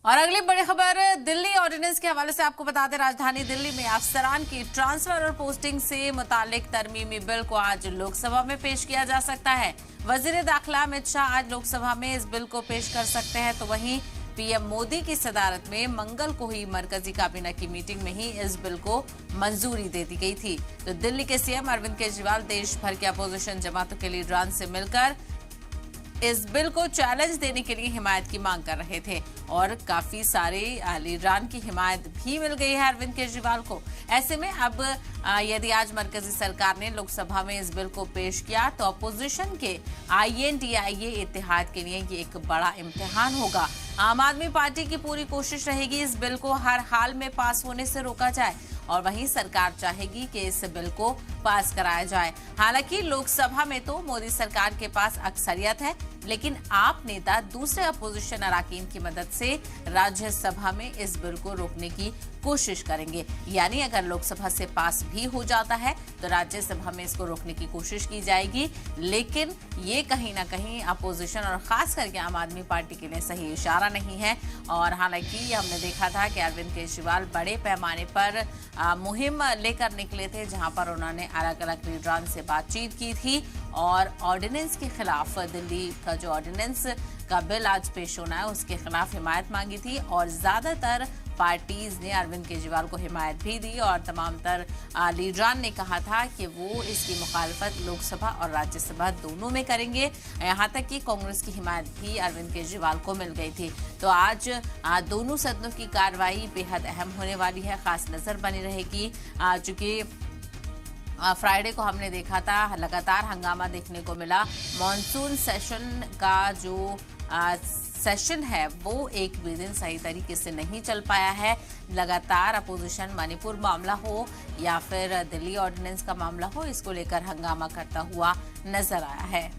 और अगली बड़ी खबर दिल्ली ऑर्डिनेंस के हवाले से आपको बता दें, राजधानी दिल्ली में अफसरान की ट्रांसफर और पोस्टिंग से मुतालिक तरमीमी बिल को आज लोकसभा में पेश किया जा सकता है। वजीर दाखिला अमित शाह आज लोकसभा में इस बिल को पेश कर सकते हैं, तो वहीं पीएम मोदी की सदारत में मंगल को हुई मरकजी काबीना की मीटिंग में ही इस बिल को मंजूरी दे दी गई थी। तो दिल्ली के सीएम अरविंद केजरीवाल देश भर के अपोजिशन जमातों के लीडरान से मिलकर इस बिल को चैलेंज देने के लिए हिमायत की मांग कर रहे थे और काफी सारे लीडरान की हिमायत भी मिल गई है अरविंद केजरीवाल को। ऐसे में अब यदि आज मरकजी सरकार ने लोकसभा में इस बिल को पेश किया तो अपोजिशन के INDIA इत्तेहाद के लिए ये एक बड़ा इम्तिहान होगा। आम आदमी पार्टी की पूरी कोशिश रहेगी इस बिल को हर हाल में पास होने से रोका जाए और वहीं सरकार चाहेगी कि इस बिल को पास कराया जाए। हालांकि लोकसभा में तो मोदी सरकार के पास अक्सरियत है, लेकिन आप नेता दूसरे अपोजिशन अराकीन की मदद से राज्यसभा में इस बिल को रोकने की कोशिश करेंगे। यानी अगर लोकसभा से पास भी हो जाता है तो राज्यसभा में इसको रोकने की कोशिश की जाएगी, लेकिन ये कहीं ना कहीं अपोजिशन और खास करके आम आदमी पार्टी के लिए सही इशारा नहीं है। और हालांकि हमने देखा था कि अरविंद केजरीवाल बड़े पैमाने पर मुहिम लेकर निकले थे, जहां पर उन्होंने अलग अलग लीडरान से बातचीत की थी और ऑर्डिनेंस के खिलाफ, दिल्ली का जो ऑर्डिनेंस का बिल आज पेश होना है उसके खिलाफ हिमायत मांगी थी और ज्यादातर पार्टीज ने अरविंद केजरीवाल को हिमायत भी दी और तमाम तर लीडरान ने कहा था कि वो इसकी मुखालफत लोकसभा और राज्यसभा दोनों में करेंगे। यहाँ तक कि कांग्रेस की हिमायत भी अरविंद केजरीवाल को मिल गई थी। तो आज दोनों सदनों की कार्रवाई बेहद अहम होने वाली है, खास नजर बनी रहेगी। चूंकि फ्राइडे को हमने देखा था लगातार हंगामा देखने को मिला। मॉनसून सेशन का जो सेशन है वो एक भी दिन सही तरीके से नहीं चल पाया है। लगातार अपोजिशन मणिपुर मामला हो या फिर दिल्ली ऑर्डिनेंस का मामला हो, इसको लेकर हंगामा करता हुआ नजर आया है।